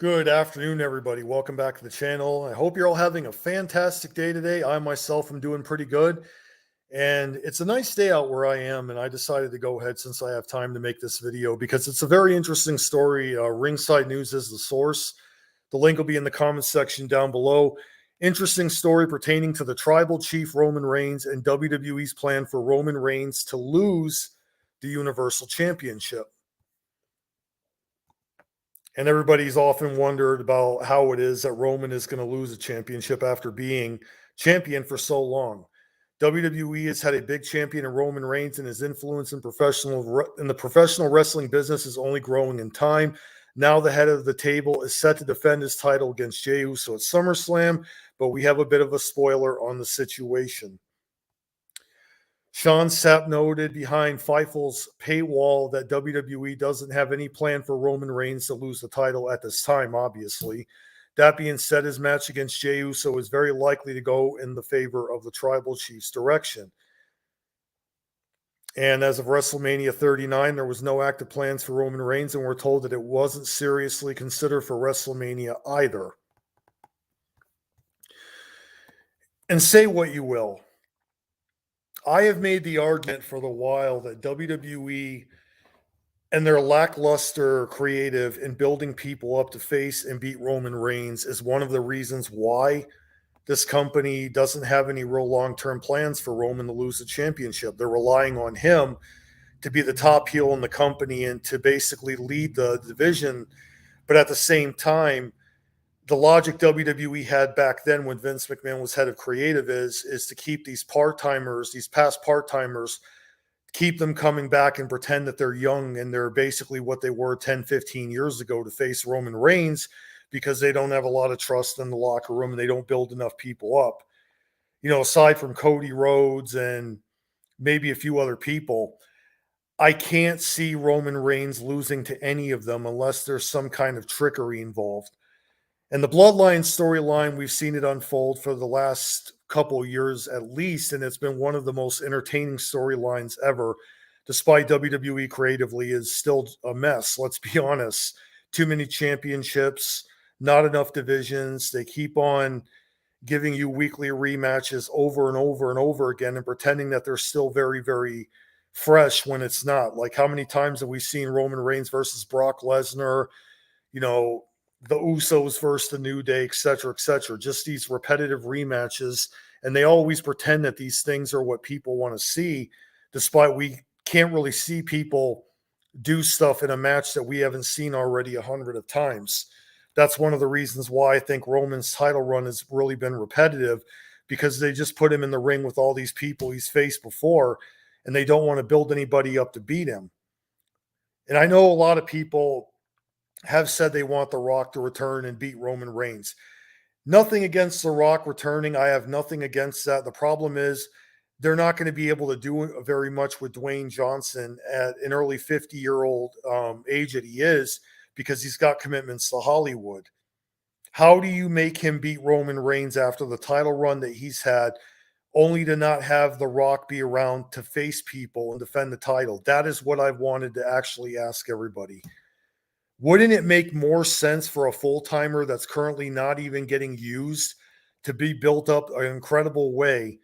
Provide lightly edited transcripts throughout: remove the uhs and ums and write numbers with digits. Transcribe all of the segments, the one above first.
Good afternoon, everybody. Welcome back to the channel. I hope you're all having a fantastic day today. I myself am doing pretty good. And it's a nice day out where I am. And I decided to go ahead since I have time to make this video because it's a very interesting story. Ringside News is the source. The link will be in the comments section down below. Interesting story pertaining to the tribal chief Roman Reigns and WWE's plan for Roman Reigns to lose the Universal Championship. And everybody's often wondered about how it is that Roman is going to lose a championship after being champion for so long. WWE has had a big champion in Roman Reigns, and his influence in the professional wrestling business is only growing in time. Now the head of the table is set to defend his title against Jey Uso at SummerSlam, but we have a bit of a spoiler on the situation. Sean Sapp noted behind Feiffel's paywall that WWE doesn't have any plan for Roman Reigns to lose the title at this time, obviously. That being said, his match against Jey Uso is very likely to go in the favor of the Tribal Chief's direction. And as of WrestleMania 39, there was no active plans for Roman Reigns, and we're told that it wasn't seriously considered for WrestleMania either. And say what you will, I have made the argument for the while that WWE and their lackluster creative in building people up to face and beat Roman Reigns is one of the reasons why this company doesn't have any real long-term plans for Roman to lose the championship. They're relying on him to be the top heel in the company and to basically lead the division. But at the same time, the logic WWE had back then when Vince McMahon was head of creative is to keep these part-timers, these past part-timers, keep them coming back and pretend that they're young and they're basically what they were 10, 15 years ago to face Roman Reigns because they don't have a lot of trust in the locker room and they don't build enough people up. You know, aside from Cody Rhodes and maybe a few other people, I can't see Roman Reigns losing to any of them unless there's some kind of trickery involved. And the Bloodline storyline, we've seen it unfold for the last couple of years at least, and it's been one of the most entertaining storylines ever, despite WWE creatively is still a mess. Let's be honest. Too many championships, not enough divisions. They keep on giving you weekly rematches over and over and over again and pretending that they're still very, very fresh when it's not. Like, how many times have we seen Roman Reigns versus Brock Lesnar? You know, the Usos versus the New Day, et cetera, just these repetitive rematches. And they always pretend that these things are what people want to see, despite we can't really see people do stuff in a match that we haven't seen already 100 of times. That's one of the reasons why I think Roman's title run has really been repetitive, because they just put him in the ring with all these people he's faced before, and they don't want to build anybody up to beat him. And I know a lot of people have said they want The Rock to return and beat Roman Reigns. Nothing against The Rock returning. I have nothing against that. The problem is they're not going to be able to do very much with Dwayne Johnson at an early 50-year-old age that he is, because he's got commitments to Hollywood. How do you make him beat Roman Reigns after the title run that he's had, only to not have The Rock be around to face people and defend the title? That is what I've wanted to actually ask everybody. Wouldn't it make more sense for a full-timer that's currently not even getting used to be built up an incredible way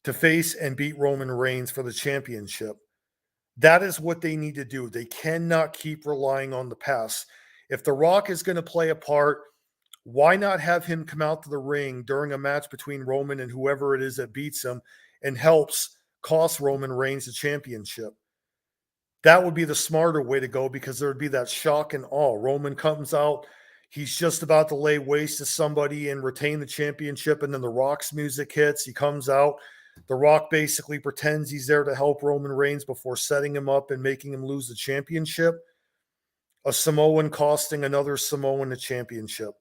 to face and beat Roman Reigns for the championship? That is what they need to do. They cannot keep relying on the past. If The Rock is going to play a part, why not have him come out to the ring during a match between Roman and whoever it is that beats him and helps cost Roman Reigns the championship? That would be the smarter way to go, because there would be that shock and awe. Roman comes out, he's just about to lay waste to somebody and retain the championship, and then The Rock's music hits. He comes out. The Rock basically pretends he's there to help Roman Reigns before setting him up and making him lose the championship. A Samoan costing another Samoan the championship.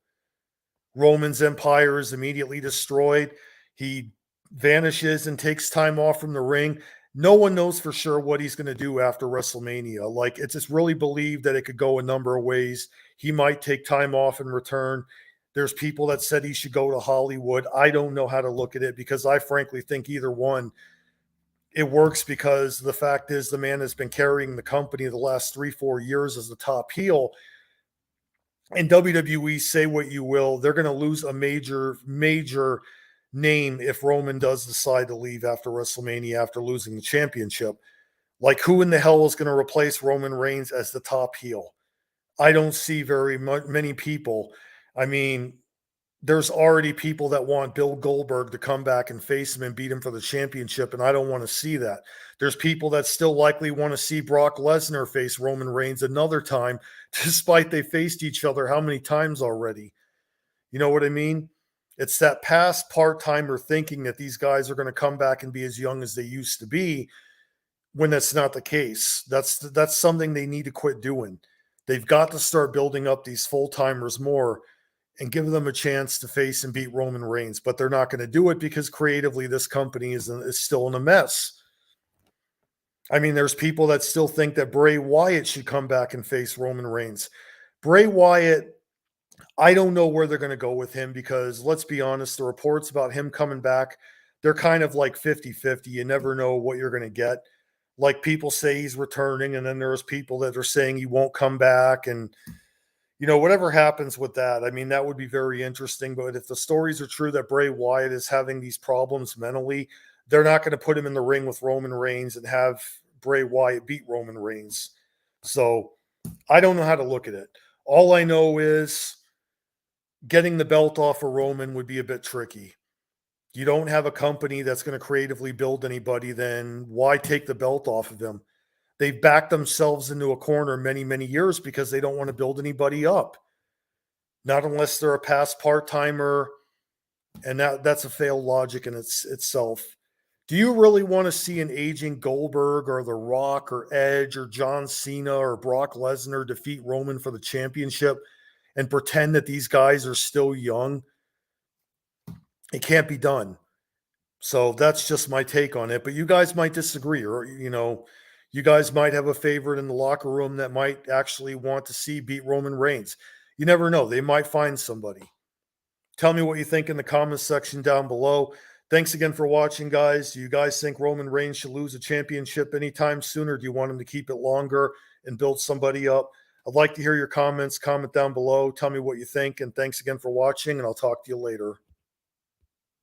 Roman's empire is immediately destroyed. He vanishes and takes time off from the ring. No one knows for sure what he's going to do after WrestleMania. Like, it's just really believed that it could go a number of ways. He might take time off and return. There's people that said he should go to Hollywood. I don't know how to look at it, because I frankly think either one, it works, because the fact is the man has been carrying the company the last 3-4 years as the top heel. And WWE, say what you will, they're going to lose a major, major name if Roman does decide to leave after WrestleMania after losing the championship. Like, who in the hell is going to replace Roman Reigns as the top heel? I don't see very many people. I mean, there's already people that want Bill Goldberg to come back and face him and beat him for the championship, and I don't want to see that. There's people that still likely want to see Brock Lesnar face Roman Reigns another time, despite they faced each other how many times already? You know what I mean? It's that past part-timer thinking that these guys are going to come back and be as young as they used to be, when that's not the case. That's something they need to quit doing. They've got to start building up these full-timers more and give them a chance to face and beat Roman Reigns, but they're not going to do it because creatively this company is still in a mess. I mean, there's people that still think that Bray Wyatt should come back and face Roman Reigns. Bray Wyatt, I don't know where they're going to go with him because, let's be honest, the reports about him coming back, they're kind of like 50-50. You never know what you're going to get. Like, people say he's returning, and then there's people that are saying he won't come back, and whatever happens with that, I mean, that would be very interesting. But if the stories are true that Bray Wyatt is having these problems mentally, they're not going to put him in the ring with Roman Reigns and have Bray Wyatt beat Roman Reigns. So I don't know how to look at it. All I know is getting the belt off of Roman would be a bit tricky. You don't have a company that's going to creatively build anybody, then why take the belt off of him? They've backed themselves into a corner many, many years because they don't want to build anybody up. Not unless they're a past part-timer, and that's a failed logic in itself. Do you really want to see an aging Goldberg or The Rock or Edge or John Cena or Brock Lesnar defeat Roman for the championship and pretend that these guys are still young? It can't be done. So that's just my take on it. But you guys might disagree, or you guys might have a favorite in the locker room that might actually want to see beat Roman Reigns. You never know. They might find somebody. Tell me what you think in the comments section down below. Thanks again for watching, guys. Do you guys think Roman Reigns should lose a championship anytime soon, or do you want him to keep it longer and build somebody up? I'd like to hear your comments. Comment down below. Tell me what you think. And thanks again for watching, and I'll talk to you later.